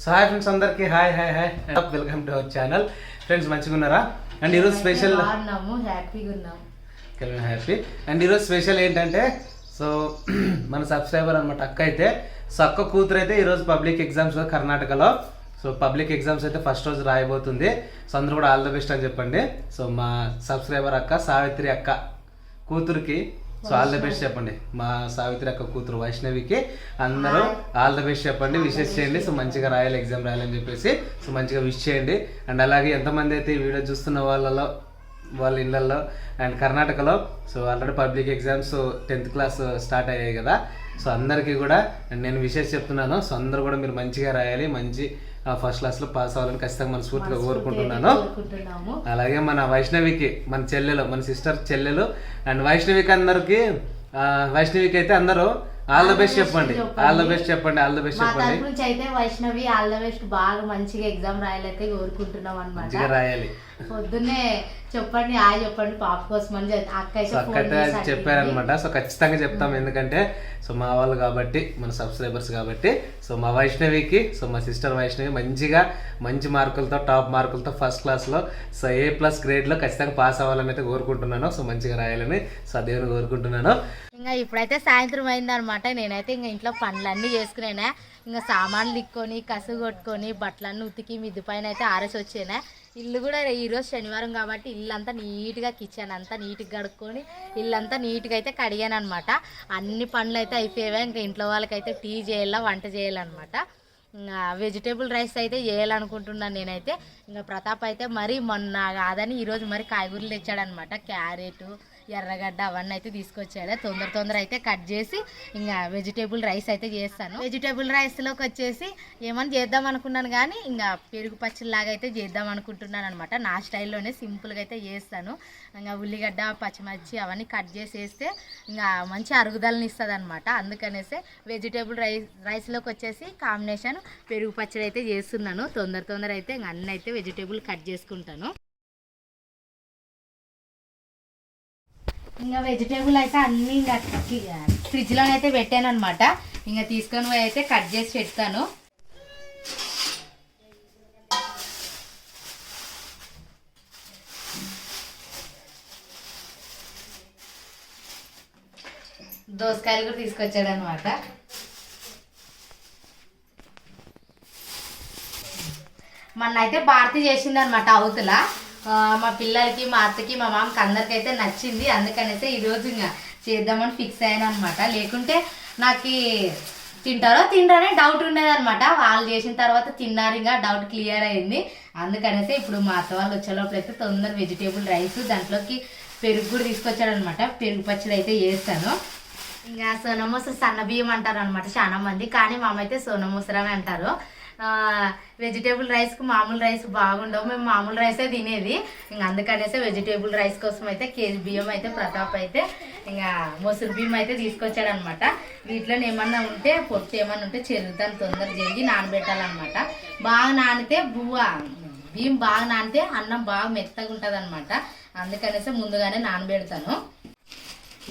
So hi friends అందరికి hi hi hi welcome to our channel. Friends మంచిగా ఉన్నారా? And ఈరోజు స్పెషల్ హ్యాపీ. అండ్ ఈరోజు స్పెషల్ ఏంటంటే సో మన సబ్స్క్రైబర్ అనమాట అక్క అయితే. సో అక్క కూతురు అయితే ఈరోజు పబ్లిక్ ఎగ్జామ్స్ కర్ణాటకలో. సో పబ్లిక్ ఎగ్జామ్స్ అయితే ఫస్ట్ రోజు రాయబోతుంది. సో అందరూ కూడా ఆల్ ద బెస్ట్ అని చెప్పండి. సో మా సబ్స్క్రైబర్ అక్క సావిత్రి అక్క కూతురికి సో ఆల్ ద బెస్ట్ చెప్పండి. మా సావిత్రి అక్క కూతురు వైష్ణవికి అందరూ ఆల్ ద బెస్ట్ చెప్పండి, విషెస్ చేయండి. సో మంచిగా రాయాలి, ఎగ్జామ్ రాయాలని చెప్పేసి సో మంచిగా విష్ చేయండి. అండ్ అలాగే ఎంతమంది అయితే ఈ వీడియో చూస్తున్న వాళ్ళ ఇళ్ళల్లో అండ్ కర్ణాటకలో so already public exams 10th class start అయ్యాయి కదా. సో అందరికీ కూడా నేను విషెస్ చెప్తున్నాను. సో అందరూ కూడా మీరు మంచిగా రాయాలి, మంచి ఫస్ట్ క్లాస్లో పాస్ అవ్వాలని ఖచ్చితంగా మనస్ఫూర్తిగా కోరుకుంటున్నాను. అలాగే మన వైష్ణవికి, మన చెల్లెలు, మన సిస్టర్ చెల్లెలు అండ్ వైష్ణవికి అందరికి, వైష్ణవికి అయితే అందరూ ఆల్ ద బెస్ట్ చెప్పండి. ఆల్ ద బెస్ట్ చెప్పండి. ఆల్ ద బెస్ట్ చెప్పండి. అయితే వైష్ణవి ఆల్ ద బెస్ట్, బాగా మంచిగా ఎగ్జామ్ రాయాలైతే కోరుకుంటున్నాం అన్నమాట. మంచిగా రాయాలి. పొద్దున్నే చెప్పండి, చెప్పండి పాప కోసం అని అక్క అయితే చెప్పారనమాట. సో ఖచ్చితంగా చెప్తాం, ఎందుకంటే సో మా వాళ్ళు కాబట్టి, మన సబ్స్క్రైబర్స్ కాబట్టి. సో మా వైష్ణవికి, సో మా సిస్టర్ వైష్ణవి మంచిగా మంచి మార్కులతో, టాప్ మార్కులతో ఫస్ట్ క్లాస్లో సో A+ గ్రేడ్లో ఖచ్చితంగా పాస్ అవ్వాలని అయితే కోరుకుంటున్నాను. సో మంచిగా రాయాలని సో దేవుని కోరుకుంటున్నాను. ఇంకా ఇప్పుడైతే సాయంత్రం అయిందనమాట. నేనైతే ఇంకా ఇంట్లో పనులన్నీ చేసుకునేనా, ఇంకా సామాన్లు దిక్కొని కసు కొట్టుకొని బట్టలన్నీ ఉతికి మిద్ది పైన అయితే ఆరేసి వచ్చేనా. ఇల్లు కూడా ఈరోజు శనివారం కాబట్టి ఇల్లంతా నీట్గా, కిచెన్ అంతా నీట్గా కడుక్కొని ఇల్లంతా నీట్గా అయితే కడిగాను అనమాట. అన్ని పనులు అయితే అయిపోయాయి. ఇంకా ఇంట్లో వాళ్ళకైతే టీ చేయాలా, వంట చేయాలన్నమాట. ఇంకా వెజిటేబుల్ రైస్ అయితే చేయాలనుకుంటున్నాను నేనైతే. ఇంకా ప్రతాప్ అయితే మరి మొన్న కాదని ఈరోజు మరి కాయగూరలు తెచ్చాడనమాట. క్యారెట్, ఎర్రగడ్డ అవన్నీ అయితే తీసుకొచ్చాడు. తొందర అయితే కట్ చేసి ఇంకా వెజిటేబుల్ రైస్ అయితే చేస్తాను. వెజిటేబుల్ రైస్లోకి వచ్చేసి ఏమని చేద్దాం అనుకున్నాను, కానీ ఇంకా పెరుగు పచ్చడిలాగా అయితే చేద్దాం అనుకుంటున్నాను అనమాట. నా స్టైల్లోనే సింపుల్గా అయితే చేస్తాను. ఇంకా ఉల్లిగడ్డ, పచ్చిమిర్చి అవన్నీ కట్ చేసి వేస్తే ఇంకా మంచి అరుగుదలని ఇస్తుంది అనమాట. అందుకనేసి వెజిటేబుల్ రైస్లోకి వచ్చేసి కాంబినేషన్ పెరుగు పచ్చడి అయితే చేస్తున్నాను. తొందర అయితే ఇంకా అన్నీ అయితే వెజిటేబుల్ కట్ చేసుకుంటాను. ఇంకా వెజిటేబుల్ అయితే అన్నీ ఇంకా ఫ్రిడ్జ్లోనైతే పెట్టాను అనమాట. ఇంకా తీసుకొని పోయి అయితే కట్ చేసి పెడతాను. దోసకాయలు కూడా తీసుకొచ్చాడు అనమాట. మొన్న అయితే భారతి చేసింది అనమాట అవతల. మా పిల్లలకి, మా అత్తకి, మా మామకి అందరికైతే నచ్చింది. అందుకనైతే ఈరోజు ఇంకా చేద్దామని ఫిక్స్ అయ్యాను అనమాట. లేకుంటే నాకు తింటారో తింటారనే డౌట్ ఉండేదన్నమాట. వాళ్ళు చేసిన తర్వాత తిన్నారు, ఇంకా డౌట్ క్లియర్ అయింది. అందుకనేసి ఇప్పుడు మా అత్త వాళ్ళు వచ్చే లోపల అయితే తొందర వెజిటేబుల్ రైస్, దాంట్లోకి పెరుగు కూడా తీసుకొచ్చాడనమాట. పెరుగు పచ్చడి అయితే చేస్తాను. ఇంకా సోనమూస సన్న బియ్యం అంటారు అనమాట చాలా మంది, కానీ మా అమ్మ అయితే సోనమూసరని అంటారు. వెజిటేబుల్ రైస్కి మామూలు రైస్ బాగుండవు, మేము మామూలు రైసే తినేది. ఇంకా అందుకనేసి వెజిటేబుల్ రైస్ కోసం అయితే కేజీ బియ్యం అయితే ప్రతాప్ అయితే ఇంకా మొసరు బియ్యం అయితే తీసుకొచ్చాడనమాట. వీటిలో ఏమన్నా ఉంటే పొట్టు ఏమన్నా ఉంటే చెరుగుతాను, తొందర జరిగి నానబెట్టాలన్నమాట. బాగా నానితే బియ్యం బాగా నానితే అన్నం బాగా మెత్తగా ఉంటుంది అనమాట. అందుకనేసి ముందుగానే నానబెడతాను.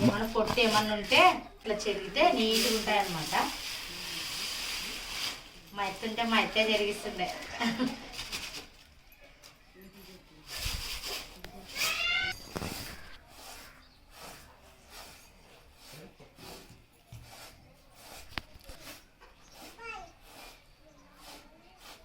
ఏమన్నా పొట్టు ఏమన్నా ఉంటే ఇట్లా చెరిగితే నీట్గా ఉంటాయన్నమాట. మా ఎత్తుంటే మా ఎత్తే జరిగిస్తుండే.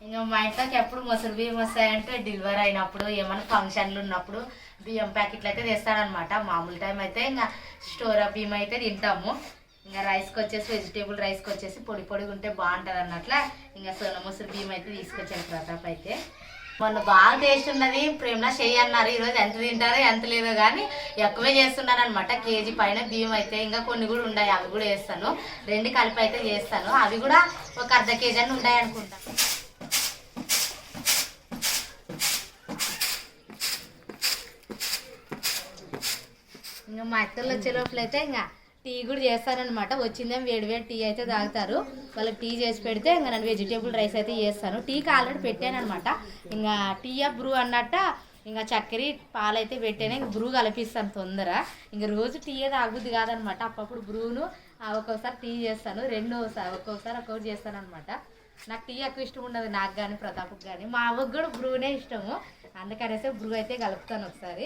ఇంకా మా ఇంట్లోకి ఎప్పుడు మొసరు బియ్యం వస్తాయంటే డెలివరీ అయినప్పుడు, ఏమైనా ఫంక్షన్లు ఉన్నప్పుడు బియ్యం ప్యాకెట్లు అయితే తెస్తాడనమాట. మామూలు టైం అయితే ఇంకా స్టోర్ బియ్యం అయితే తింటాము. ఇంకా రైస్కి వచ్చేసి వెజిటేబుల్ రైస్కి వచ్చేసి పొడిగా ఉంటే బాగుంటుంది అన్నట్ల ఇంకా సోనా మొసరు బియ్యం అయితే తీసుకొచ్చాను ప్రతాప్ అయితే. మొన్న బాగా టేస్ట్ ఉన్నది, ప్రేమలా చేయి అన్నారు. ఈరోజు ఎంత తింటారో ఎంత లేదో కానీ ఎక్కువే చేస్తున్నాను అనమాట. కేజీ పైన బియ్యం అయితే ఇంకా కొన్ని కూడా ఉన్నాయి, అవి కూడా వేస్తాను. 2 కలిపి అయితే చేస్తాను. అవి కూడా ఒక అర్ధ కేజీ అని ఉన్నాయి అనుకుంటాను. ఇంకా మా అత్తలు వచ్చే లోపల అయితే ఇంకా టీ కూడా చేస్తారనమాట. వచ్చిందేం వేడి టీ అయితే తాగుతారు. వాళ్ళకి టీ చేసి పెడితే ఇంకా నేను వెజిటేబుల్ రైస్ అయితే చేస్తాను. టీకి ఆల్రెడీ పెట్టాను అనమాట. ఇంకా టీ బ్రూ అన్నట్ట ఇంకా చక్కెర పాలైతే పెట్టాను. ఇంక బ్రూ కలిపిస్తాను తొందర. ఇంక రోజు టీ అయితే తాగుద్ది కాదనమాట. అప్పుడప్పుడు బ్రూను ఒక్కొక్కసారి టీ చేస్తాను. ఒక్కొక్కసారి ఒక్కొక్కటి చేస్తాను అనమాట. నాకు టీ ఎక్కువ ఇష్టం ఉండదు, నాకు కానీ ప్రతాప్కి కానీ. మా అవ్వకు కూడా బ్రూనే ఇష్టము, అందుకనేసి బ్రూ అయితే కలుపుతాను ఒకసారి.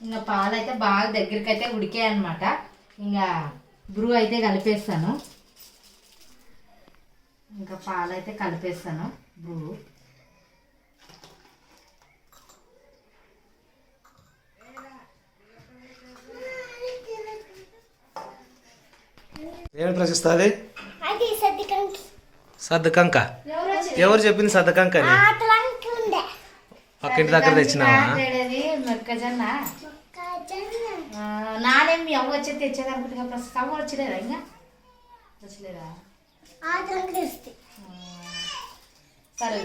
ఇంకా పాలు అయితే బాగా దగ్గరికి అయితే ఉడికాయి అనమాట. ఇంకా బ్రూ అయితే కలిపేస్తాను. ఇంకా పాలు అయితే కలిపేస్తాను బ్రూ. ఏమి ప్రశ్నిస్తుంది? సద్దకంక. ఎవరు చెప్పింది సద్దకంక అని? పక్కింటి దగ్గర తెచ్చినావా? మొక్కజొన్న నానేం మీ అవ్వ వచ్చి తెచ్చేది అనుకుంటున్నా. ప్రస్తుతం అవ్వ వచ్చలేదా? ఇంకా వచ్చలేదా? సరే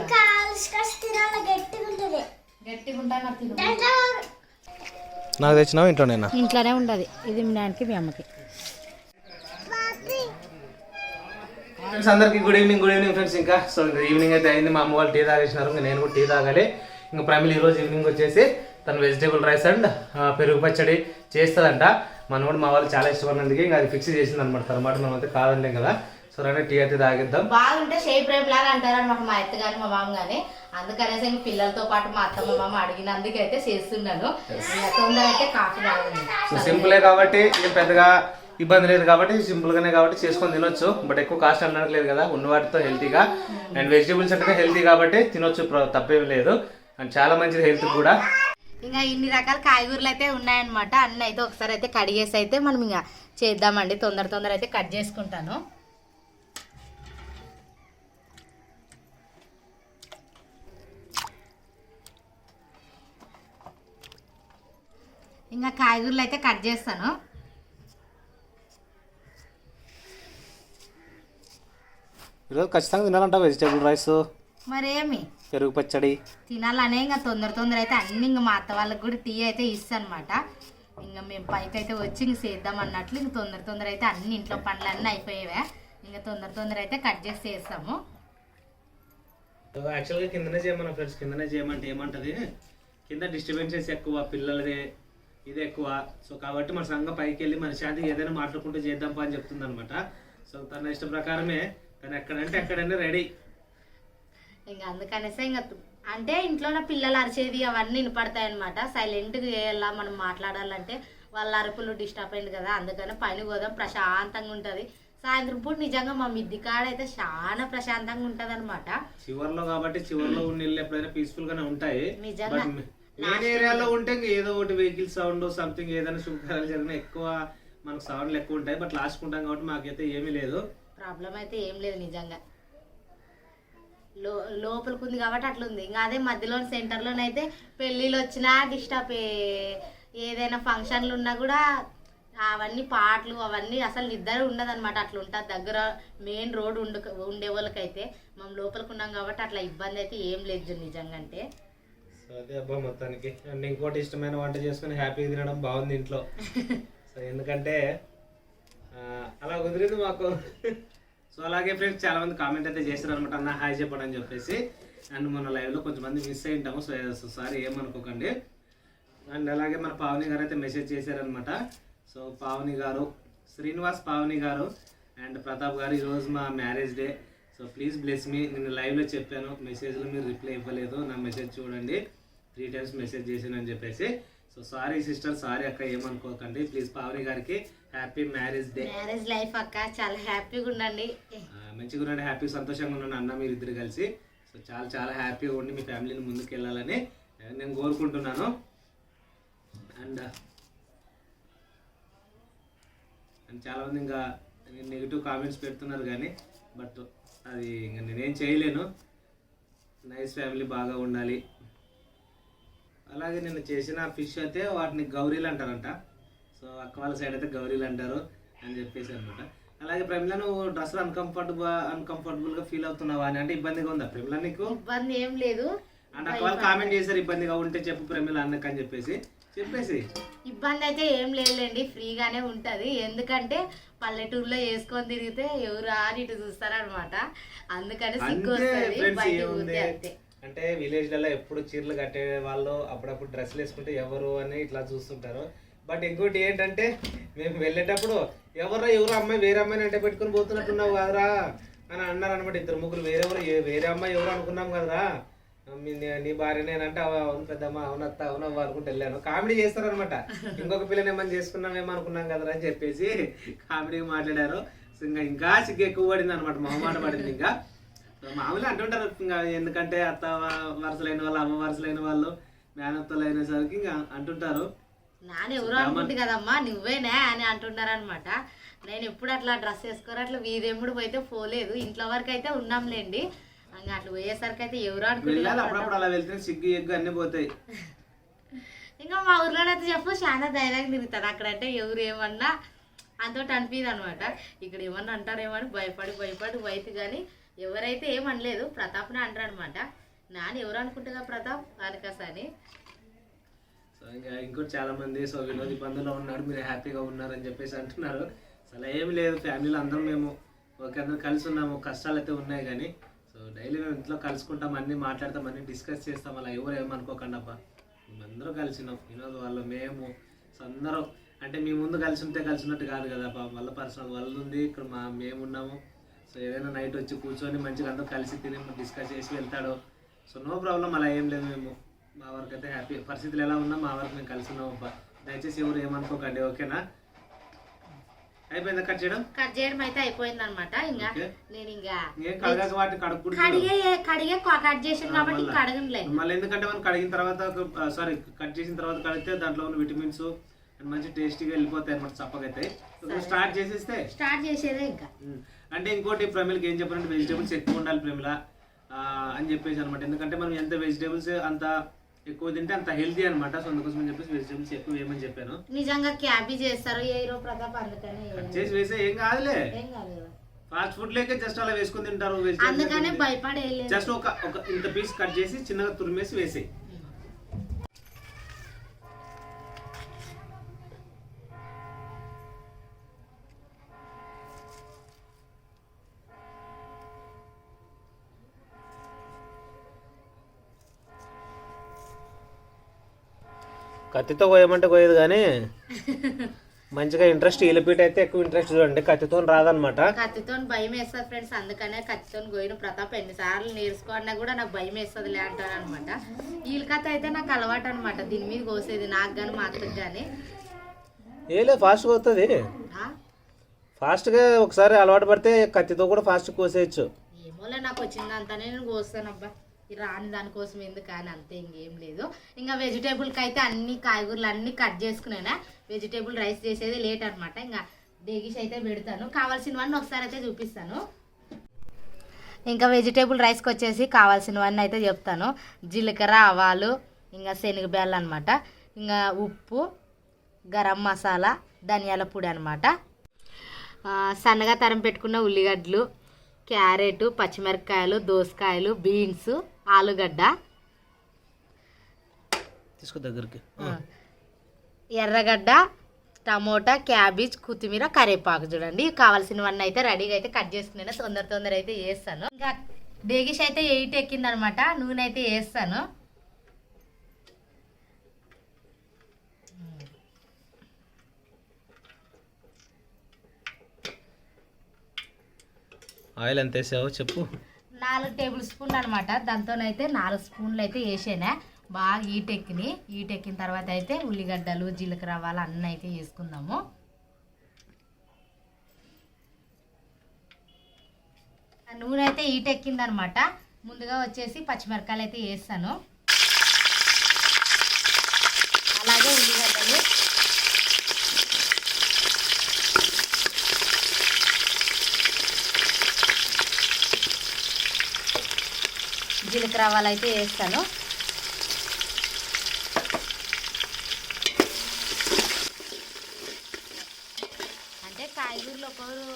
గట్టిగా ఉంటాను. నాకు తెచ్చినావు ఇంట్లోనేనా? ఇంట్లోనే ఉండదు. ఇది మీ నాన్నకి మీ అమ్మకి. ఫ్రెండ్స్ అందరికి గుడ్ ఈవినింగ్ ఫ్రెండ్స్. ఇంకా సో ఈవినింగ్ అయితే అయింది, మా అమ్మ వాళ్ళు టీ తాగేసినారు, ఇంకా నేను కూడా టీ తాగాలి. ఇంకా ప్రమిళ ఈరోజు ఈవినింగ్ వచ్చేసి తను వెజిటేబుల్ రైస్ అండ్ పెరుగు పచ్చడి చేస్తుందంట. మనం కూడా మా వాళ్ళు చాలా ఇష్టపడినందుకు ఇంకా అది ఫిక్స్ చేసింది అనమాట. తర్వాత మనం అయితే కాదనలేం కదా. సో రండి టీ అయితే తాగిద్దాం. బాగుంటే షేప్ రేపు లాగా అంటారు అనమాట మా అత్త కానీ మా మామ కానీ. అందుకనేసి ఇంక పిల్లలతో పాటు మా అత్త మా మామ అడిగినందుకు అయితే చేస్తున్నాను. తొందర అయితే కాఫీ తాగుతుంది. సో సింపులే కాబట్టి ఏం పెద్దగా ఇబ్బంది లేదు కాబట్టి సింపుల్ గానే కాబట్టి చేసుకొని తినొచ్చు. బట్ ఎక్కువ కాస్ట్ అనడానికి లేదు కదా, ఉన్న వాటితో హెల్తీగా అండ్ వెజిటేబుల్స్ అంటే హెల్తీ కాబట్టి తినొచ్చు, తప్పేం లేదు. అండ్ చాలా మంచిది హెల్త్ కూడా. ఇంకా ఇన్ని రకాల కాయగూరలు అయితే ఉన్నాయన్నమాట. అన్నీ అయితే ఒకసారి అయితే కడిగేసి అయితే మనం ఇంకా చేద్దామండి. తొందర అయితే కట్ చేసుకుంటాను. ఇంకా కాయగూరలు అయితే కట్ చేస్తాను. ఈరోజు ఖచ్చితంగా తినాలంట వెజిటేబుల్ రైస్, మరేమి పెరుగు పచ్చడి తినాలనే. ఇంకా తొందర అయితే అన్ని ఇంకా మా అత్త వాళ్ళకి కూడా టీ అయితే ఇస్తాను అనమాట. ఇంకా మేము పైకి అయితే వచ్చి ఇంక చేద్దాం అన్నట్లు ఇంక తొందర అయితే అన్ని ఇంట్లో పనులన్నీ అయిపోయేవే. ఇంకా తొందర అయితే కట్ చేసి చేస్తాము. యాక్చువల్గా కిందనే చేయమన్నా ఫ్రెండ్స్, కిందనే చేయమంటే ఏమంటది, కింద డిస్టర్బెన్సెస్ ఎక్కువ, పిల్లలది ఇది ఎక్కువ. సో కాబట్టి మన సంఘం పైకి వెళ్ళి మన శాంతికి ఏదైనా మాట్లాడుకుంటూ చేద్దాం అని చెప్తుంది అనమాట. సో తన ఇష్ట ప్రకారమే తను ఎక్కడంటే ఎక్కడైనా రెడీ. ఇంకా అందుకనేసే ఇంకా అంటే ఇంట్లోనే పిల్లలు అరిచేది అవన్నీ వినపడతాయి అనమాట. సైలెంట్గా చేయాలా మనం మాట్లాడాలంటే వాళ్ళ అరుపులు డిస్టర్బ్ అయింది కదా. అందుకని పైన పోదాం, ప్రశాంతంగా ఉంటుంది. సాయంత్రం పూట నిజంగా మా మిద్ది కాడ అయితే చాలా ప్రశాంతంగా ఉంటది అనమాట. చివర్లో కాబట్టి చివర్లో ఉన్న ఇల్లు ఎప్పుడైనా పీస్ఫుల్ గానే ఉంటాయి. నిజంగా మెయిన్ ఏరియాలో ఉంటే ఏదో ఒకటి వెహికల్ సౌండ్ సంథింగ్ ఏదైనా శుభకార్యాలు జరిగినా ఎక్కువ మనకు సౌండ్లు ఎక్కువ ఉంటాయి. బట్ లాస్ట్ ఉంటాం కాబట్టి మాకైతే ఏమీ లేదు, ప్రాబ్లం అయితే ఏం లేదు. నిజంగా లోపలికి ఉంది కాబట్టి అట్లా ఉంది. ఇంకా అదే మధ్యలో సెంటర్లోనైతే పెళ్ళిళ్ళు వచ్చినా డిస్టర్బ్, ఏదైనా ఫంక్షన్లు ఉన్నా కూడా అవన్నీ పాటలు అవన్నీ అసలు నిద్ర ఉండదు అనమాట. అట్లా ఉంటుంది దగ్గర మెయిన్ రోడ్ ఉండే వాళ్ళకైతే. మనం లోపలికి ఉన్నాం కాబట్టి అట్లా ఇబ్బంది అయితే ఏం లేదు నిజంగా. అంటే అదే అబ్బా మొత్తానికి. అండ్ ఇంకోటి ఇష్టమైన వంట చేసుకుని హ్యాపీగా తినడం బాగుంది ఇంట్లో. సో ఎందుకంటే అలా కుదిరింది మాకు. సో అలాగే ఫ్రెండ్స్ చాలా మంది కామెంట్ అయితే చేస్తారు అనమాట, అన్న హాయ్ చెప్పండి అని చెప్పేసి. అండ్ మన లైవ్లో కొంతమంది మిస్ అయి ఉంటాము, సో సారీ ఏమనుకోకండి. అండ్ అలాగే మన పావని గారు అయితే మెసేజ్ చేశారనమాట. సో పావని గారు, శ్రీనివాస్ పావని గారు అండ్ ప్రతాప్ గారు, ఈరోజు మా marriage day. So please bless me. నేను లైవ్లో చెప్పాను, మెసేజ్లో మీరు రిప్లై ఇవ్వలేదు. నా మెసేజ్ చూడండి, 3 times మెసేజ్ చేశాను అని చెప్పేసి. సో సారీ సిస్టర్, సారీ అక్క, ఏమనుకోకండి ప్లీజ్. పావని గారికి happy marriage day. Marriage life అక్క, చాలా హ్యాపీగా ఉండండి, మంచిగా ఉండండి, హ్యాపీ సంతోషంగా ఉండండి అన్న మీరు ఇద్దరు కలిసి. సో చాలా హ్యాపీగా ఉండి మీ ఫ్యామిలీని ముందుకు వెళ్ళాలని నేను కోరుకుంటున్నాను. అండ్ చాలామంది ఇంకా నెగిటివ్ కామెంట్స్ పెడుతున్నారు కానీ బట్ అది ఇంకా నేనేం చేయలేను. నైస్ ఫ్యామిలీ బాగా ఉండాలి. అలాగే నేను చేసిన ఫిష్ అయితే వాటిని గౌరీలు అంటారంట. సో అక్క వాళ్ళ సైడ్ అయితే గౌరీలు అంటారు అని చెప్పేసి అనమాట. అలాగే ప్రమిళ, నువ్వు డ్రెస్లో అన్కంఫర్టబుల్గా ఫీల్ అవుతున్నావా అని, అంటే ఇబ్బందిగా ఉందా ప్రమిళ నీకు? ఇబ్బంది ఏం లేదు. అండ్ అక్క వాళ్ళు కామెంట్ చేశారు ఇబ్బందిగా ఉంటే చెప్పు ప్రమిళ అన్నకు అని చెప్పేసి. చెప్పేసి ఇబ్బంది అయితే ఏం లేదులేండి, ఫ్రీగానే ఉంటది. ఎందుకంటే పల్లెటూరులో వేసుకొని తిరిగితే ఎవరు అని ఇటు చూస్తారనమాట. అందుకని సిగ్గు వస్తుంది. అంటే విలేజ్లలో ఎప్పుడు చీరలు కట్టే వాళ్ళు అప్పుడప్పుడు డ్రెస్సులు వేసుకుంటే ఎవరు అని ఇట్లా చూస్తుంటారు. బట్ ఇంకోటి ఏంటంటే మేము వెళ్ళేటప్పుడు ఎవరు అమ్మాయి వేరే అమ్మాయిని అంటే పెట్టుకుని పోతున్నట్టున్నావు కదరా అని అన్నారు అనమాట. ఇద్దరు ముగ్గురు వేరే అమ్మాయి ఎవరు అనుకున్నాం కదరా, నీ భార్య నేనంటే అవును పెద్దమ్మ అవునత్త అవునవ్వ అనుకుంటూ వెళ్ళాను. కామెడీ చేస్తారనమాట. ఇంకొక పిల్లని ఏమని చేసుకున్నామేమో అనుకున్నాం కదరా అని చెప్పేసి కామెడీగా మాట్లాడారు. సో ఇంకా సిగ్గు ఎక్కువ పడింది అనమాట, మొహమాట పడింది. ఇంకా మామూలుగా అంటుంటారు ఇంకా, ఎందుకంటే అత్త వరుసలైన వాళ్ళు అమ్మ వరుసలైన వాళ్ళు మేనత్తలు అయినసరికి ఇంకా అంటుంటారు. నాన్న ఎవరు అనుకుంటుంది కదమ్మా నువ్వేనా అని అంటున్నారనమాట. నేను ఎప్పుడు అట్లా డ్రెస్ వేసుకోరు, అట్లా వీధెంపుడు పోయితే పోలేదు, ఇంట్లో వరకు అయితే ఉన్నాంలేండి. ఇంకా అట్లా పోయేసరికి అయితే ఎవరు అనుకుంటున్నారు. అప్పుడప్పుడు అలా వెళ్తే సిగ్గు ఎగ్గు అన్ని పోతాయి. ఇంకా మా ఊర్లోనైతే చెప్పు చాలా ధైర్యంగా తిరుగుతాను. అక్కడంటే ఎవరు ఏమన్నా అంతటి అనిపిదు అనమాట. ఇక్కడ ఏమన్నా అంటారేమని భయపడి పోయితే కానీ ఎవరైతే ఏమనలేదు. ప్రతాప్నే అంటారు అనమాట. నాన్న ఎవరు అనుకుంటుందా ప్రతాప్ అనకస అని. సో ఇంకా ఇంకోటి చాలా మంది సో వినోద్ ఇబ్బందుల్లో ఉన్నాడు, మీరు హ్యాపీగా ఉన్నారని చెప్పేసి అంటున్నారు. అసలు ఏమి లేదు, ఫ్యామిలీలో అందరం మేము ఓకే అందరం కలిసి ఉన్నాము. కష్టాలు అయితే ఉన్నాయి కానీ సో డైలీ మేము ఇంట్లో కలుసుకుంటాం, అన్నీ మాట్లాడతాం, అన్నీ డిస్కస్ చేస్తాం. అలా ఎవరు ఏమనుకోకండి అబ్బా, మేమందరం కలిసినాం. వినోద్ వాళ్ళు మేము సో అందరం అంటే మీ ముందు కలిసి ఉంటే కలిసినట్టు కాదు కదా అబ్బా, వాళ్ళ పర్సనల్ వాళ్ళు ఉంది, ఇక్కడ మేమున్నాము. సో ఏదైనా నైట్ వచ్చి కూర్చొని మంచిగా అందరూ కలిసి తిని డిస్కస్ చేసి వెళ్తాడు. సో నో ప్రాబ్లం, అలా ఏం లేదు. మేము మా వరకు అయితే హ్యాపీ, పరిస్థితులు ఎలా ఉన్నా మా వరకు మేము కలిసి ఉన్నాం అబ్బా. దయచేసి ఎవరు ఏమనుకోకండి, ఓకేనా? అయిపోయిందా కట్ చేయడం అయితే అయిపోయింది అనమాట. ఇంకా నేను ఇంకా వాటిని కడుక్కుంటే కడిగే కట్ చేసాను కాబట్టి కడగలేదు. మళ్ళీ ఎందుకంటే మనం కడిగిన తర్వాత సారీ కట్ చేసిన తర్వాత కడిగితే దాంట్లో ఉన్న విటమిన్స్ మంచి టేస్టీగా వెళ్ళిపోతాయి అనమాట, చప్పగైతే. స్టార్ట్ చేసేదే ఇంకా. అంటే ఇంకోటి ప్రమిళకి ఏం చెప్పారంటే వెజిటేబుల్స్ ఎక్కువ ఉండాలి ప్రమిళ అని చెప్పేసి అనమాట. ఎందుకంటే మనం ఎంత వెజిటేబుల్స్ అంత ఎక్కువ తింటే అంత హెల్తీ అనమాట. సో అందుకోసం చెప్పేసి వెజిటేబుల్స్ ఎక్కువ వేయమని చెప్పాను. నిజంగా క్యాబేజ్ చేస్తారు ఏ ప్రతాప్, అందుకని చేసి వేసే ఏం కాదులే. ఫాస్ట్ ఫుడ్ లేక జస్ట్ అలా వేసుకొని తింటారు. అందుకనే భయపడే జస్ట్ ఒక ఇంత పీస్ కట్ చేసి చిన్నగా తురిమేసి వేసేయి. కత్తితో కోయమంటే కోయదు కానీ మంచిగా ఇంట్రెస్ట్ ఈలపీట అయితే ఎక్కువ ఇంట్రెస్ట్ చూడండి. కత్తితో రాదనమాట, కత్తితో భయం వేస్తుంది ఫ్రెండ్స్. అందుకనే కత్తితో కోయిన ప్రతాప్ ఎన్నిసార్లు నేర్చుకున్నా కూడా నాకు భయం వేస్తుందిలే అంటారు అనమాట. వీళ్ళ కథ అయితే నాకు అలవాటు అనమాట, దీని మీద కోసేది నాకు కానీ మా అత్తకు కానీ. ఏలే ఫాస్ట్ కోస్తుంది, ఫాస్ట్గా ఒకసారి అలవాటు పడితే కత్తితో కూడా ఫాస్ట్ కోసేయచ్చు. ఏమోలే నాకు వచ్చిందంతానే నేను కోస్తాను అబ్బా, రాని దానికోసం ఎందుకు కానీ అంతే, ఇంకేం లేదు. ఇంకా వెజిటేబుల్కి అయితే అన్ని కాయగూరలు అన్నీ కట్ చేసుకునేనా. వెజిటేబుల్ రైస్ చేసేది లేట్ అనమాట. ఇంకా డేగిష్ అయితే పెడతాను, కావాల్సినవన్నీ ఒకసారి అయితే చూపిస్తాను. ఇంకా వెజిటేబుల్ రైస్కి వచ్చేసి కావాల్సినవన్నీ అయితే చెప్తాను. జీలకర్ర, ఆవాలు, ఇంకా శనగబేళ్ళు అనమాట, ఇంకా ఉప్పు, గరం మసాలా, ధనియాల పొడి అనమాట, సన్నగా తరం పెట్టుకున్న ఉల్లిగడ్డలు, క్యారెట్, పచ్చిమిరపకాయలు, దోసకాయలు, బీన్స్, ఆలుగడ్డ, తీసుకో దగ్గరికి, ఎర్రగడ్డ, టమోటా, క్యాబేజ్, కొత్తిమీర, కరివేపాకు. చూడండి కావాల్సినవన్నీ అయితే రెడీగా అయితే కట్ చేసుకున్నాను. తొందర అయితే వేస్తాను. ఇంకా డేగిష్ అయితే 8 ఎక్కిందనమాట. నూనె అయితే వేస్తాను. ఆయిల్ ఎంత వేసావు చెప్పు. 4 టేబుల్ స్పూన్లు అనమాట. దాంతోనైతే 4 స్పూన్లు అయితే వేసాను. బాగా ఎక్కిన తర్వాత అయితే ఉల్లిగడ్డలు, జీలకర్ర, ఆవాలు అన్నీ అయితే వేసుకుందాము. నూనె అయితే ఎక్కిందనమాట. ముందుగా వచ్చేసి పచ్చిమిరపకాయలు అయితే వేస్తాను, అలాగే ఉల్లిగడ్డలు, జీలకర్ర, ఆవాలు అయితే వేస్తాను. అంటే కాయగూరలు ఒకరు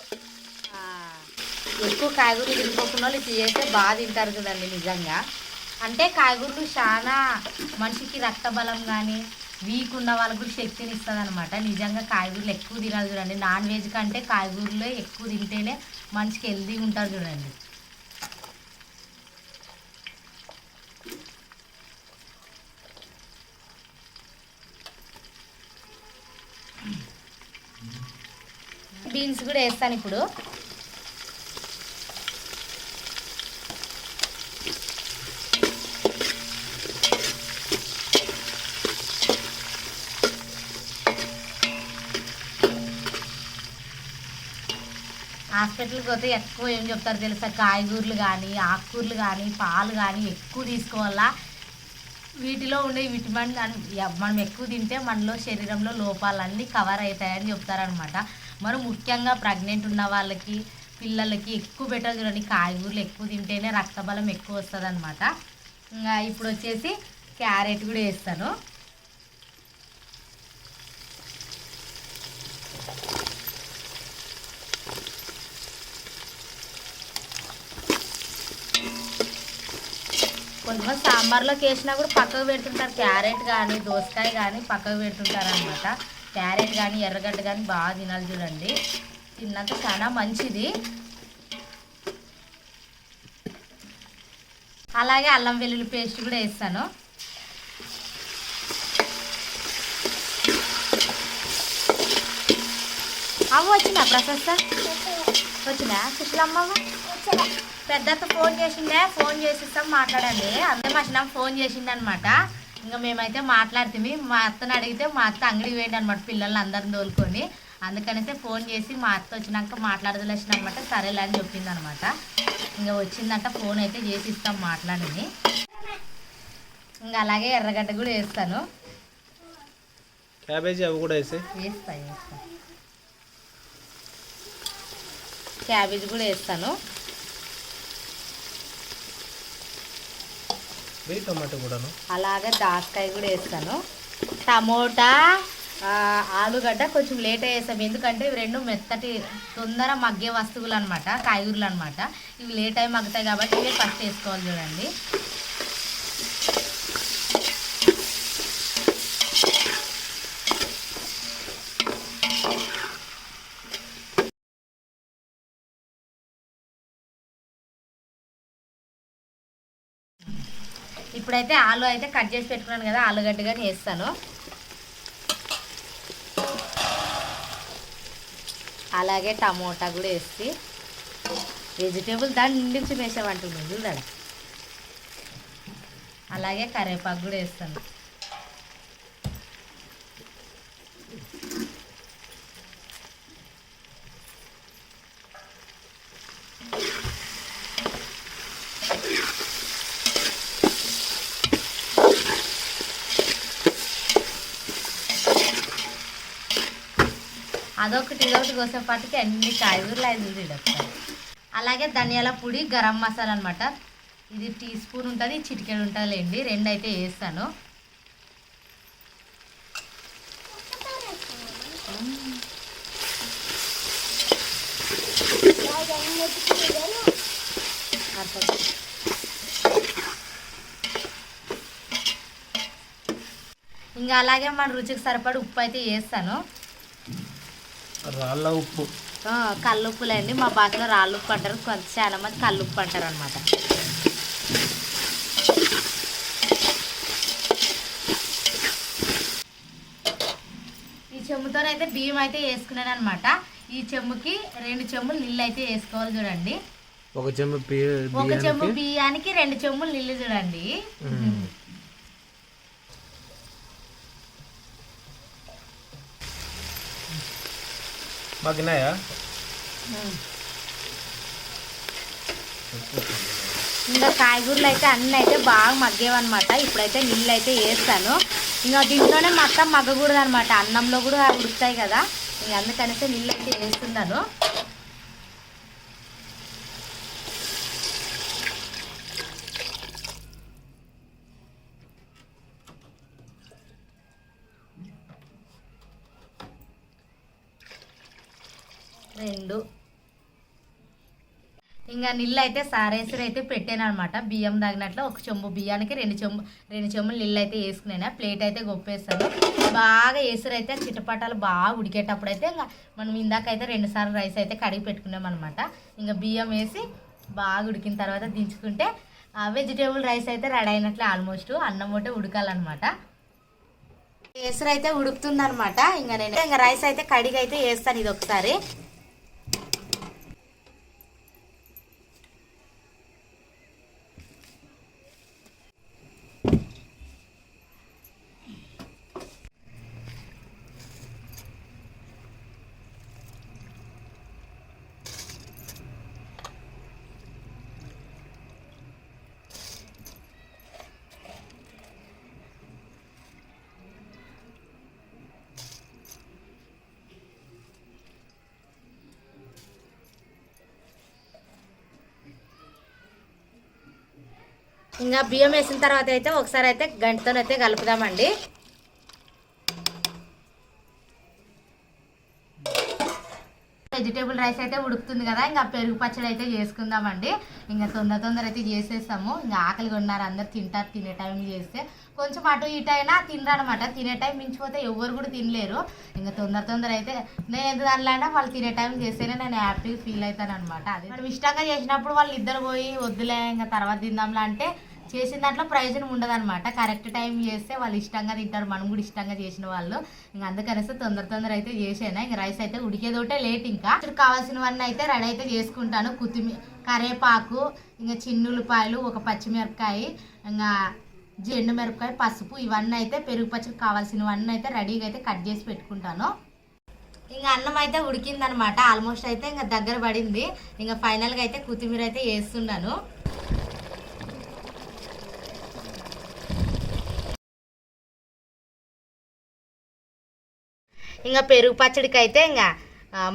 ఎక్కువ కాయగూరలు తినుకోకుండా వాళ్ళు ఇది చేస్తే బాగా తింటారు కదండి నిజంగా. అంటే కాయగూరలు చాలా మనిషికి రక్త బలం కానీ వీక్ ఉన్న వాళ్ళకు కూడా శక్తిని ఇస్తుంది అనమాట. నిజంగా కాయగూరలు ఎక్కువ తినాలి చూడండి. నాన్ వెజ్ కంటే కాయగూరలు ఎక్కువ తింటేనే మనిషికి హెల్తీగా ఉంటారు చూడండి. బీన్స్ కూడా వేస్తాను ఇప్పుడు. హాస్పిటల్కి పోతే ఎక్కువ ఏం చెప్తారు తెలుసా, కాయగూరలు కానీ ఆకుకూరలు కానీ పాలు కానీ ఎక్కువ తీసుకోవాలా, వీటిలో ఉండే విటమిన్ మనం ఎక్కువ తింటే మనలో శరీరంలో లోపాలన్నీ కవర్ అవుతాయని చెప్తారనమాట. మరి ముఖ్యంగా ప్రెగ్నెంట్ ఉన్న వాళ్ళకి పిల్లలకి ఎక్కువ పెట్టాలి చూడండి, కాయగూరలు ఎక్కువ తింటేనే రక్తబలం ఎక్కువ వస్తుంది అనమాట. ఇంకా ఇప్పుడు వచ్చేసి క్యారెట్ కూడా వేస్తాను. కొంతమంది సాంబార్లోకి వేసినా కూడా పక్కకు పెడుతుంటారు, క్యారెట్ కానీ దోసకాయ కానీ పక్కకు పెడుతుంటారు అనమాట. క్యారెట్ కానీ ఎర్రగడ్డ కానీ బాగా తినాలి చూడండి, తిన్నాక చాలా మంచిది. అలాగే అల్లం వెల్లుల్లి పేస్ట్ కూడా వేస్తాను. అమ్మ వచ్చినా ప్రసాద్ సార్ వచ్చినా సుశీలమ్మ పెద్దక్క ఫోన్ చేసిండే, ఫోన్ చేసిస్తాం మాట్లాడండి అంతే. మా చిన్న ఫోన్ చేసిండే అనమాట. ఇంకా మేమైతే మాట్లాడుతుంది. మా అత్తని అడిగితే మా అత్త అంగడికి పోయింది అనమాట పిల్లల్ని అందరిని తోలుకొని. అందుకనైతే ఫోన్ చేసి మా అత్త వచ్చినాక మాట్లాడదలేసిన అనమాట. సరేలే అని చెప్పింది అనమాట. ఇంకా వచ్చిందంట, ఫోన్ అయితే చేసి ఇస్తాం మాట్లాడింది. ఇంకా అలాగే ఎర్రగడ్డ కూడా వేస్తాను, క్యాబేజీ అవి కూడా వేస్తా క్యాబేజీ కూడా వేస్తాను. టమాటో కూడాను, అలాగే దాసకాయ కూడా వేస్తాను. టమోటా ఆలుగడ్డ కొంచెం లేట్ వేస్తాం, ఎందుకంటే ఇవి రెండు మెత్తటి తొందర మగ్గే వస్తువులు అనమాట, కాయగూరలు అనమాట. ఇవి లేట్ అయి మగ్గుతాయి కాబట్టి ఇవి ఫస్ట్ వేసుకోవాలి చూడండి. ఇప్పుడైతే ఆలు అయితే కట్ చేసి పెట్టుకున్నాను కదా, ఆలుగడ్డ కానీ వేస్తాను. అలాగే టమోటా కూడా వేసి వెజిటేబుల్ దాన్ని నిండించి వేసామంటున్నాను చూడండి. అలాగే కరివేపాకు కూడా వేస్తాను. అదొకటి ఇదొకటి కోసేపాటికి అన్ని కాయగూరలు 5 తిడతారు. అలాగే ధనియాల పొడి గరం మసాలా అనమాట, ఇది టీ స్పూన్ ఉంటుంది, చిటికెడు ఉంటుంది లేండి, 2 అయితే వేస్తాను. ఇంకా అలాగే మన రుచికి సరిపడి ఉప్పు అయితే వేస్తాను. రాళ్ళ ఉప్పు, కల్లుప్పులండి, మా భాషలో రాళ్ళు ఉప్పు అంటారు, కొంచెం చాలా మంది కల్లుప్పు అంటారు అనమాట. ఈ చెమ్ముతోనైతే బియ్యం అయితే వేసుకున్నాను అనమాట. ఈ చెమ్ముకి 2 చెమ్ములు నీళ్ళు అయితే వేసుకోవాలి చూడండి. ఒక చెంబు బియ్యానికి 2 చెమ్ములు నీళ్ళు చూడండి. మగ్గినాయా? ఇంకా కాయగూరలు అయితే అన్నీ అయితే బాగా మగ్గేవన్నమాట. ఇప్పుడైతే నీళ్ళు అయితే వేస్తాను. ఇంకా దీంట్లోనే మొత్తం మగ్గకూడదు అనమాట, అన్నంలో కూడా ఉడుకుతాయి కదా, ఇంక అందుకనేసి నీళ్ళు అయితే వేస్తున్నాను. ఇంకా నీళ్ళు అయితే సారేసరి అయితే పెట్టాను అనమాట. బియ్యం తగినట్లు 1 చెంబు బియ్యానికి 2 చెంబులు నీళ్ళు అయితే వేసుకున్నాను. ప్లేట్ అయితే గొప్పేస్తాను. బాగా ఎసురు అయితే చిటపటాలు బాగా ఉడికేటప్పుడు అయితే ఇంకా మనం ఇందాకైతే 2 సార్లు రైస్ అయితే కడిగి పెట్టుకున్నాం అనమాట. ఇంకా బియ్యం వేసి బాగా ఉడికిన తర్వాత దించుకుంటే వెజిటేబుల్ రైస్ అయితే రెడీ అయినట్లే. ఆల్మోస్ట్ అన్నం ఒకటే ఉడకాలన్నమాట. ఎసురు అయితే ఉడుకుతుంది అనమాట. ఇంకా నేను రైస్ అయితే కడిగి అయితే వేస్తాను ఇది ఒకసారి. ఇంకా బియ్యం వేసిన తర్వాత అయితే ఒకసారి అయితే గంటతోనైతే కలుపుదామండి. వెజిటేబుల్ రైస్ అయితే ఉడుకుతుంది కదా, ఇంకా పెరుగు పచ్చడి అయితే చేసుకుందామండి. ఇంకా తొందర అయితే చేసేస్తాము. ఇంకా ఆకలిగా ఉన్నారు అందరు, తింటారు. తినే టైం చేస్తే కొంచెం అటు ఇటు అయినా తినరనమాట. తినే టైం మించిపోతే ఎవరు కూడా తినలేరు. ఇంకా తొందర అయితే నేను ఎందుకు అనలేనా, వాళ్ళు తినే టైం చేస్తేనే నేను హ్యాపీగా ఫీల్ అవుతాను అనమాట. అది మనం ఇష్టంగా చేసినప్పుడు వాళ్ళు ఇద్దరు పోయి వద్దులే ఇంకా తర్వాత తిందాంలా అంటే చేసిన దాంట్లో ప్రయోజనం ఉండదు అనమాట. కరెక్ట్ టైం చేస్తే వాళ్ళు ఇష్టంగా తింటారు, మనం కూడా ఇష్టంగా చేసిన వాళ్ళు. ఇంకా అందుకనేసి తొందర అయితే చేసాను. ఇంకా రైస్ అయితే ఉడికేదోటే లేట్. ఇంకా కావాల్సినవన్నీ అయితే రెడీ అయితే చేసుకుంటాను. కొత్తిమీర, కరివేపాకు, ఇంకా చిన్నులపాయలు, ఒక పచ్చిమిరపకాయ, ఇంకా ఎండుమిరపకాయ, పసుపు, ఇవన్నీ అయితే పెరుగు పచ్చడి కావాల్సినవన్నీ అయితే రెడీగా అయితే కట్ చేసి పెట్టుకుంటాను. ఇంకా అన్నం అయితే ఉడికిందనమాట, ఆల్మోస్ట్ అయితే ఇంకా దగ్గర పడింది. ఇంకా ఫైనల్గా అయితే కొత్తిమీర అయితే వేస్తున్నాను. ఇంకా పెరుగు పచ్చడికి అయితే ఇంకా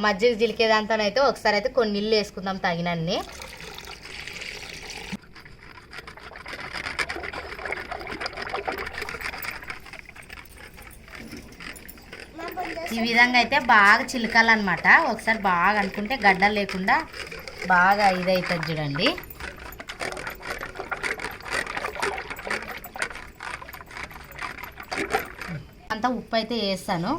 మజ్జిగ జిలికేదాంతోనైతే ఒకసారి అయితే కొన్ని నీళ్ళు వేసుకుందాం తగినన్ని. ఈ విధంగా అయితే బాగా చిలకాలన్నమాట. ఒకసారి బాగా అనుకుంటే గడ్డలు లేకుండా బాగా ఇదవుతుంది చూడండి. అంతా ఉప్పు అయితే వేస్తాను.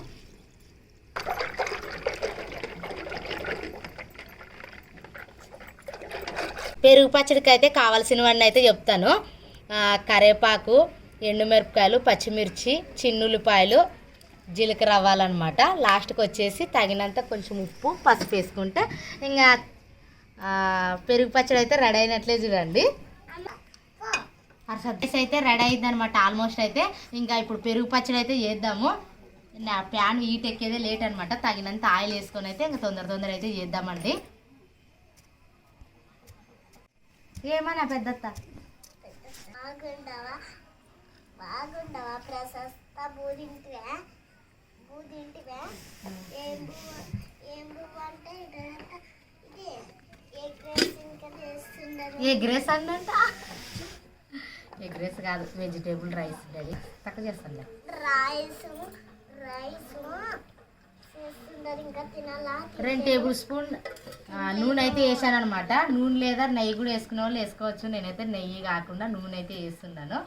పెరుగు పచ్చడికి అయితే కావాల్సినవన్నీ అయితే చెప్తాను. కరివేపాకు, ఎండుమిరపకాయలు, పచ్చిమిర్చి, చిన్నులపాయలు, జీలకర్ర అవ్వాలన్నమాట. లాస్ట్కి వచ్చేసి తగినంత కొంచెం ఉప్పు, పసుపు వేసుకుంటే ఇంకా పెరుగు పచ్చడి అయితే రెడీ అయినట్లే చూడండి. సర్దేసి అయితే రెడీ అయింది అనమాట ఆల్మోస్ట్ అయితే. ఇంకా ఇప్పుడు పెరుగు పచ్చడి అయితే చేద్దాము. నా ప్యాన్ హీట్ ఎక్కేదే లేట్ అనమాట. తగినంత ఆయిల్ వేసుకొని అయితే ఇంకా తొందర అయితే చేద్దామండి. ఏమన్నా పెద్దత్త బాగుండవా ప్రశస్త బూదింటివే ఏం పువ్వు అంటే ఇది ఎగ్ రైస్ అంట. ఎగ్ రైస్ కాదు, వెజిటేబుల్ రైస్. డాడీ తక్కువ చేస్తాను. రైస్ 2 టేబుల్ స్పూన్ నూనె అయితే వేసాను అనమాట. నూనె లేదా నెయ్యి కూడా వేసుకునే వాళ్ళు వేసుకోవచ్చు. నేనైతే నెయ్యి కాకుండా నూనె అయితే వేస్తున్నాను.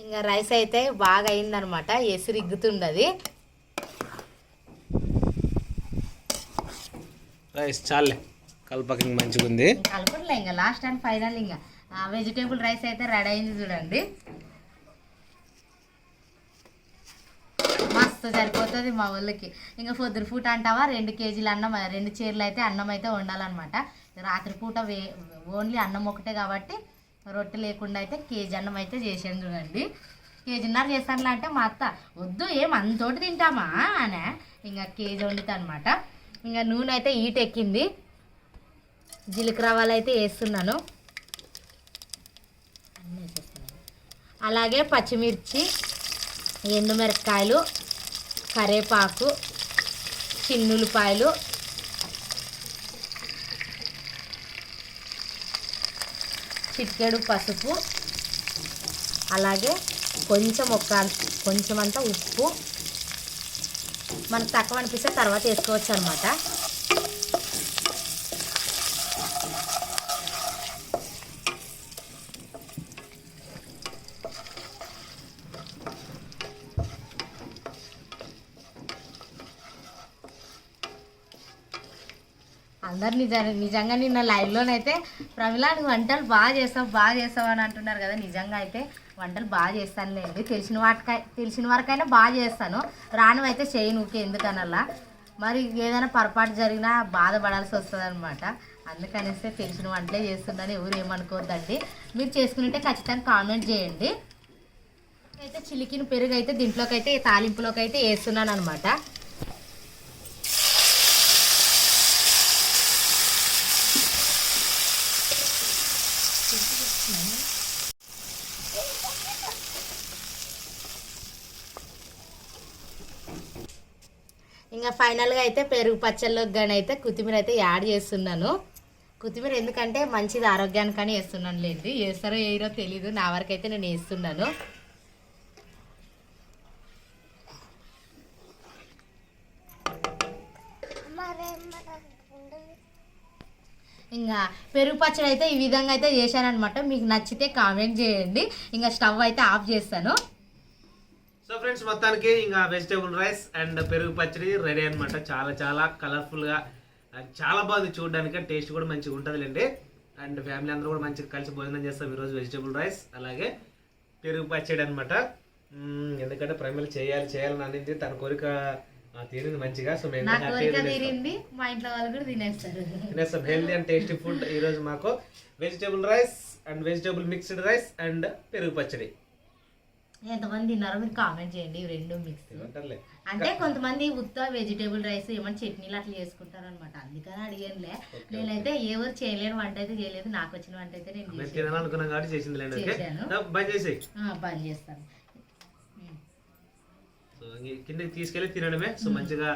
ఇంకా రైస్ అయితే బాగా అయిందనమాట, ఎసిరిగ్గుతుండది. రైస్ చాలే కల్పకి మంచిగా ఉంది. కలపట్లే ఇంకా లాస్ట్ అండ్ ఫైనల్ ఇంకా వెజిటేబుల్ రైస్ అయితే రెడీ అయింది చూడండి. మస్తు సరిపోతుంది మా ఊళ్ళకి. ఇంకా పొద్దున పూట అంటావా 2 కేజీల అన్నం, 2 చీరలు అయితే అన్నం అయితే వండాలన్నమాట. రాత్రిపూట ఓన్లీ అన్నం ఒకటే కాబట్టి రొట్టె లేకుండా అయితే కేజీ అన్నం అయితే చేసాను చూడండి. కేజీన్నర చేస్తానులా అంటే మా అత్త వద్దు ఏం అంతోటి తింటామా అనే ఇంకా కేజీ వండుతా అనమాట. ఇంకా నూనె అయితే హీట్ ఎక్కింది. జీలకర్ర ఆవాలు అయితే వేస్తున్నాను. అలాగే పచ్చిమిర్చి, ఎండుమిరపకాయలు, కరివేపాకు, చిన్నులపాయలు, చిటికెడు పసుపు, అలాగే కొంచెం అంతా ఉప్పు. మనకు తక్కువ అనిపిస్తే తర్వాత వేసుకోవచ్చు అనమాట. అందరు నిజంగా నిన్న లైవ్లోనైతే ప్రమిళ నువ్వు వంటలు బాగా చేస్తావు అని అంటున్నారు కదా. నిజంగా అయితే వంటలు బాగా చేస్తానులేండి. తెలిసిన వరకైనా బాగా చేస్తాను. రాను అయితే చేయను ఊకే ఎందుకనల్లా. మరి ఏదైనా పొరపాటు జరిగినా బాధపడాల్సి వస్తుంది అనమాట. అందుకనేస్తే తెలిసిన వంటలే చేస్తుందని ఎవరు ఏమనుకోవద్దండి. మీరు చేసుకుంటే ఖచ్చితంగా కామెంట్ చేయండి. అయితే చిలికిన పెరుగు అయితే దీంట్లోకి అయితే తాలింపులోకి అయితే వేస్తున్నాను అనమాట. ఇంకా ఫైనల్గా అయితే పెరుగు పచ్చళ్ళకి కానీ అయితే కొత్తిమీర అయితే యాడ్ చేస్తున్నాను. కొత్తిమీర ఎందుకంటే మంచిది ఆరోగ్యానికని వేస్తున్నాను లేండి, వేస్తారో వేయరో తెలీదు, నా వరకు అయితే నేను వేస్తున్నాను. ఇంకా పెరుగు పచ్చడి అయితే ఈ విధంగా అయితే చేశాను అనమాట. మీకు నచ్చితే కామెంట్ చేయండి. ఇంకా స్టవ్ అయితే ఆఫ్ చేస్తాను. సో ఫ్రెండ్స్, మొత్తానికి ఇంకా వెజిటేబుల్ రైస్ అండ్ పెరుగు పచ్చడి రెడీ అనమాట. చాలా చాలా కలర్ఫుల్గా అండ్ చాలా బాగుంది చూడడానికి, టేస్ట్ కూడా మంచిగా ఉంటుందిలేండి. అండ్ ఫ్యామిలీ అందరూ కూడా మంచిగా కలిసి భోజనం చేస్తాం ఈరోజు. వెజిటేబుల్ రైస్ అలాగే పెరుగు పచ్చడి అనమాట. ఎందుకంటే ప్రైమరీ చేయాలని అనింది, తన కోరిక తీరింది మంచిగా. సో మేము మా ఇంట్లో వాళ్ళు కూడా తినేస్తాం హెల్దీ అండ్ టేస్టీ ఫుడ్. ఈరోజు మాకు vegetable rice and vegetable mixed rice and పెరుగు పచ్చడి. ఎంతమంది తిన్నారో మీరు కామెంట్ చేయండి. ఇవి రెండు మిక్స్ అంటే కొంతమంది ఉత్త వెజిటేబుల్ రైస్ ఏమైనా చట్నీలు అట్లా చేసుకుంటారు అనమాట, అందుకని అడిగానులే. నేనైతే ఎవరు చేయలేని వంట అయితే చేయలేదు, నాకు వచ్చిన వంట అయితే నేను తినాలనుకున్నాం కాబట్టి చేశాను. బంద్ చేస్తాను. సో కిందకి తీసుకెళ్ళి తినడమే. సో మంచిగా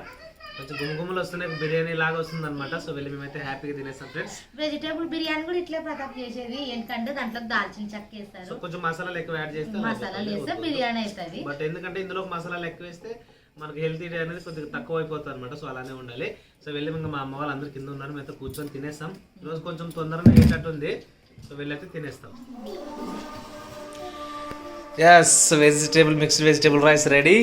కొంచెం గుమ్మగుమ్మలు వస్తున్నాయి, బిర్యానీ లాగా వస్తుంది అనమాట. సో వెళ్ళి మేమైతే హ్యాపీగా తినేస్తాం ఫ్రెండ్స్. వెజిటేబుల్ బిర్యానీ కూడా ఇట్లే ప్రతాప్ చేసేది, ఎందుకంటే దాంట్లో దాల్చిన చెక్క వేస్తారు. సో కొంచెం మసాలాలు ఎక్కువ యాడ్ చేస్తే మసాలాలు వేస్తే బిర్యానీ అవుతుంది. బట్ ఎందుకంటే ఇందులో మసాలాలు ఎక్కువ వేస్తే మనకి హెల్తీ అనేది కొద్దిగా తక్కువ అయిపోతుంది అనమాట. సో అలానే ఉండాలి. సో వెళ్ళి ఇంకా మా అమ్మ వాళ్ళు అందరు కింద ఉన్నారు, మేమైతే కూర్చొని తినేస్తాం. ఈరోజు కొంచెం తొందరగా అయ్యేటట్టు ఉంది. సో వెళ్ళైతే తినేస్తాం. Yes, mixed vegetable rice ready.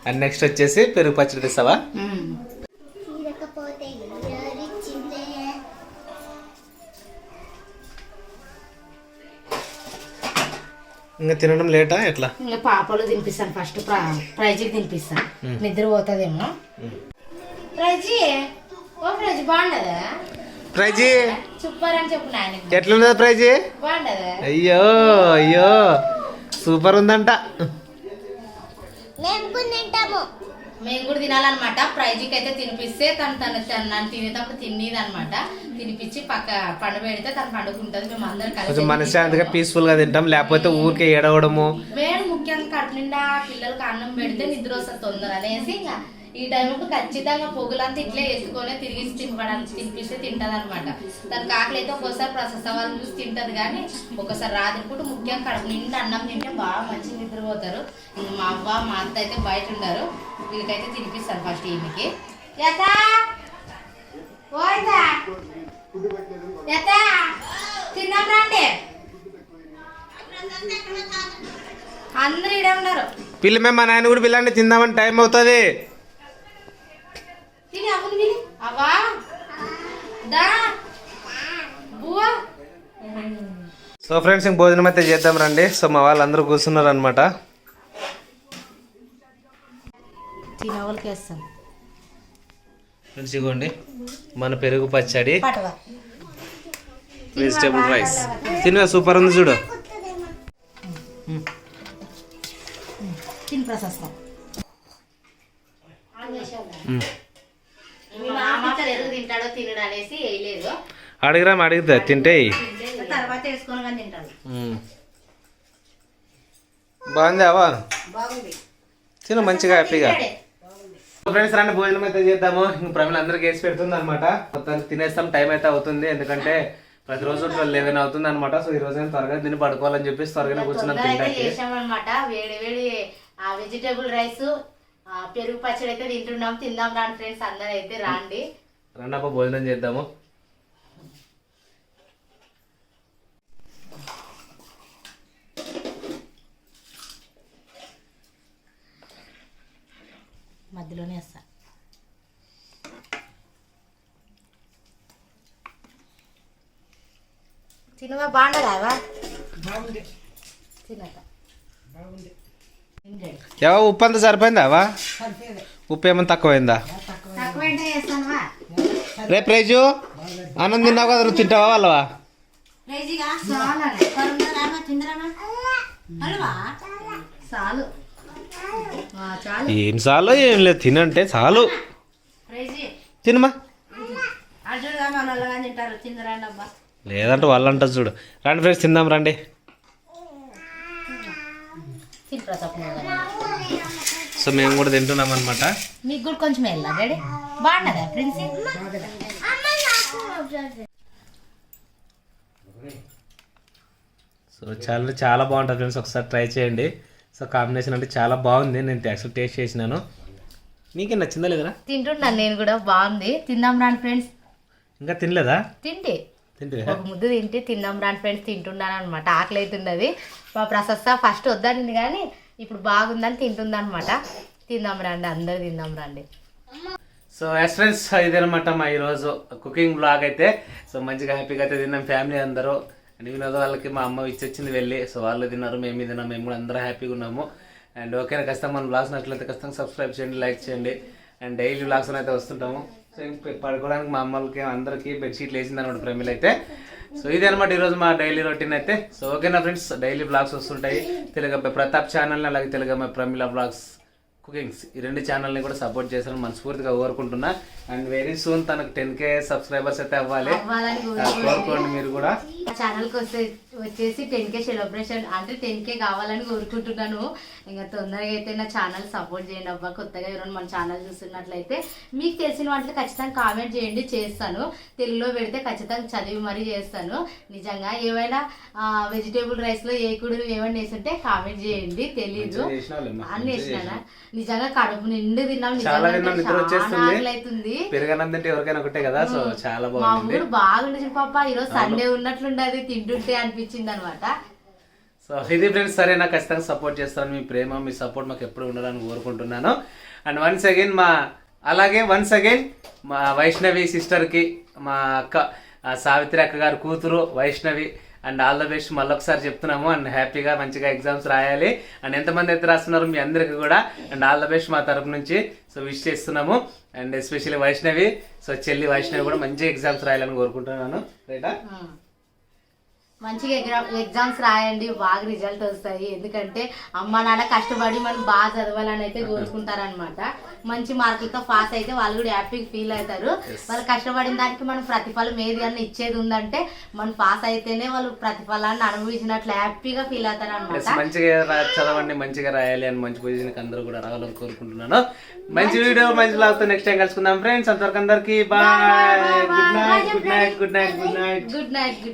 And next వచ్చేసి పెరుగు పచ్చడి తెస్తావా? ఇంకా తినడం లేటా ఎట్లా? ఇంకా పాపలు తినిపిస్తాను, ఫస్ట్ ప్రైజ్కి తినిపిస్తాను, నిద్ర పోతుందేమో. ప్రైజీ, ఓ ప్రైజ్ బాగుండదా? ప్రైజీ సూపర్ అని చెప్పు నాయన. ఎట్లున్నదా ప్రైజీ? బాగుండదా? అయ్యో అయ్యో సూపర్ ఉందంట. మేము కూడా తినాలన్నమాట. ప్రైజ్కి అయితే తినిపిస్తే నన్ను తినేటప్పుడు తినేది అనమాట. తినిపించి పక్క పండు పెడితే తను పండుకుంటుంది. మేము అందరం కలిసి మనశ్శాంతిగా పీస్ఫుల్ గా తింటాం, లేకపోతే ఊరికే ఏడవడము. మేము ముఖ్యంగా కడుపు నిండా పిల్లలకి అన్నం పెడితే నిద్ర వస్తుంది తొందర అనేసి ఇంకా ఈ టైంకు ఖచ్చితంగా పొగులంతా ఇట్లే వేసుకొని తిరిగి తినిపిస్తే తింటది అనమాట. దానికి ఆకలి అయితే ఒక్కోసారి ప్రసస్త వాళ్ళని చూసి తింటది, కానీ ఒకసారి రాత్రి పూట ముఖ్యంగా కడుపు నిండా అన్నం తింటే బాగా మంచిగా నిద్రపోతారు. మా అవ్వ మా అత్త అయితే బయట ఉంటారు, వీళ్ళకైతే తినిపిస్తారు ఫస్ట్ ఈమెకి. తిన్నాం రండి, అందరు ఇడే ఉన్నారు. పిల్లి మేము మా నాయన కూడా పిల్లండి, తిందామని టైం అవుతుంది. సో ఫ్రెండ్స్, ఇంక భోజనం అయితే చేద్దాం రండి. సో మా వాళ్ళందరూ కూర్చున్నారు అనమాట. ఫ్రెండ్స్ ఇగోండి మన పెరుగు పచ్చడి, వెజిటేబుల్ రైస్. తినవా? సూపర్ ఉంది చూడు. అడిగిరా అడిగితే తింటే బాగుందావా? తిన మంచిగా హ్యాపీగా. ఫ్రెండ్స్ రండి భోజనం అయితే చేద్దాము. ఇంక ప్రమిళ అందరికి వేసి పెడుతుంది అనమాట. మొత్తానికి తినేస్తాం, టైం అయితే అవుతుంది. ఎందుకంటే ప్రతిరోజు 11 అవుతుంది అనమాట. సో ఈ రోజు త్వరగా తిని పడుకోవాలని చెప్పేసి త్వరగా కూర్చున్నాం అనమాట. వేడి వేడి వెజిటేబుల్ రైస్ పెరుగు పచ్చడి అయితే తింటున్నాం. తిందాం రాండి ఫ్రెండ్స్, అందరూ అయితే రండి. రండప్ప భోజనం చేద్దాము. మధ్యలోనే వేస్తా. తినవా? బాగుండదా? ఉప్పు అంతా సరిపోయిందావా? ఉప్పు ఏమన్నా తక్కువైందా? రేపు రైజు అన్నం తిన్నావు కదా, నువ్వు తింటావా వాళ్ళవా? ఏం చాలు ఏం లేదు, తినంటే చాలు. తినమా, లేదంటే వాళ్ళు అంటారు చూడు. రండి ఫ్రెండ్స్ తిందాం రండి. సో మేము కూడా తింటున్నాం అనమాట. మీకు కూడా కొంచెం వెళ్ళా డాడీ. బాగున్నదా ప్రిన్సీ? సో చాలా చాలా బాగుంటుంది ఫ్రెండ్స్, ఒకసారి ట్రై చేయండి. సో కాంబినేషన్ అంటే చాలా బాగుంది, నేను యాక్చువల్ టేస్ట్ చేసినాను. నీకే నచ్చిందా లేదరా? తింటున్నాను నేను కూడా, బాగుంది. తిందాం రాను ఫ్రెండ్స్. ఇంకా తినలేదా? తింటే తింటే ఒక ముద్దు తింటే తిందాం రాను ఫ్రెండ్స్. తింటున్నాను అనమాట, ఆకలి అవుతున్నది. మా ప్రశస్త ఫస్ట్ వద్దానింది కానీ ఇప్పుడు బాగుందని తింటుంది అనమాట. తిందాం రండి, అందరు తిందాం రండి. సో ఎస్ ఫ్రెండ్స్, ఇదనమాట మా ఈరోజు కుకింగ్ బ్లాగ్ అయితే. సో మంచిగా హ్యాపీగా అయితే తిన్నాం ఫ్యామిలీ అందరూ. అండ్ వినోద వాళ్ళకి మా అమ్మ ఇచ్చొచ్చింది వెళ్ళి, సో వాళ్ళు తిన్నారు, మేము తిన్నాం, మేము కూడా అందరూ హ్యాపీగా ఉన్నాము. అండ్ ఓకేనా, ఖచ్చితంగా మన బ్లాగ్స్ నట్లయితే ఖచ్చితంగా సబ్స్క్రైబ్ చేయండి, లైక్ చేయండి. అండ్ డైలీ బ్లాగ్స్ అయితే వస్తుంటాము. సో పడుకోవడానికి మా అమ్మలకి అందరికీ బెడ్షీట్లు వేసింది అనమాట ప్రమిళ అయితే. సో ఇది అనమాట ఈరోజు మా డైలీ రొటీన్ అయితే. సో ఓకేనా ఫ్రెండ్స్, డైలీ బ్లాగ్స్ వస్తుంటాయి తెలుగు ప్రతాప్ ఛానల్ని, అలాగే తెలుగు ప్రమిళ బ్లాగ్స్ కుకింగ్స్, ఈ రెండు ఛానల్ని కూడా సపోర్ట్ చేశాను మనస్ఫూర్తిగా కోరుకుంటున్నా. అండ్ వెరీ సూన్ తనకు 10K సబ్స్క్రైబర్స్ అయితే అవ్వాలి, కోరుకోండి మీరు కూడా. ఛానల్కి వచ్చేసి 10K సెలబ్రేషన్ అంటే 10K కావాలని కోరుకుంటున్నాను. ఇంకా తొందరగా అయితే నా ఛానల్ సపోర్ట్ చేయండి అబ్బా. కొత్తగా ఎవరైనా మన ఛానల్ చూస్తున్నట్లయితే మీకు తెలిసిన వాటిలో ఖచ్చితంగా కామెంట్ చేయండి, చేస్తాను. తెలుగులో పెడితే ఖచ్చితంగా చదివి మరీ చేస్తాను. నిజంగా ఏమైనా వెజిటేబుల్ రైస్లో ఏ కూడా ఏమైనా వేస్తుంటే కామెంట్ చేయండి. తెలీదు అన్ని వేసినా. నిజంగా కడుపు నిండు తిన్నాం, అవుతుంది. పెరుగన్నం తింటే ఎవరికైనా ఒకటే కదా. సో చాలా మా ఊరు బాగుండేది పాప. ఈరోజు సండే ఉన్నట్లుండదు, తింటుంటే అనిపించింది అనమాట. సో ఇది ఫ్రెండ్స్, సరే నాకు ఖచ్చితంగా సపోర్ట్ చేస్తాను. మీ ప్రేమ మీ సపోర్ట్ మాకు ఎప్పుడు ఉండాలని కోరుకుంటున్నాను. అండ్ వన్స్ అగైన్ మా వైష్ణవి సిస్టర్కి, మా అక్క సావిత్రి అక్క గారు కూతురు Vaishnavi, and all the best మళ్ళొకసారి చెప్తున్నాము. అండ్ హ్యాపీగా మంచిగా ఎగ్జామ్స్ రాయాలి. అండ్ ఎంతమంది అయితే రాస్తున్నారు మీ అందరికీ కూడా అండ్ ఆల్ ద బెస్ట్ మా తరపు నుంచి. సో విష్ చేస్తున్నాము. అండ్ ఎస్పెషల్లీ వైష్ణవి, సో చెల్లి వైష్ణవి కూడా మంచి ఎగ్జామ్స్ రాయాలని కోరుకుంటున్నాను. రైటా? మంచిగా ఎగ్జామ్స్ రాయండి, బాగా రిజల్ట్ వస్తాయి. ఎందుకంటే అమ్మ నాన్న కష్టపడి మనం బాగా చదవాలని అయితే కోరుకుంటారనమాట. మంచి మార్కులతో పాస్ అయితే వాళ్ళు కూడా హ్యాపీగా ఫీల్ అవుతారు. వాళ్ళు కష్టపడిన దానికి మనం ప్రతిఫలం ఏది అని ఇచ్చేది ఉందంటే మనం పాస్ అయితేనే వాళ్ళు ప్రతిఫలాన్ని అనుభవించినట్లు హ్యాపీగా ఫీల్ అవుతారు అనమాట. మంచిగా చదవండి, మంచిగా రాయాలి అని మంచి పొజిషన్కి అందరూ కూడా రావాలని కోరుకుంటున్నాను. మంచి వీడియో మంచి లాగ్తో నెక్స్ట్ టైం కలుసుకుందాం ఫ్రెండ్స్. అంతవరకు అందరికి బాయ్, గుడ్ నైట్.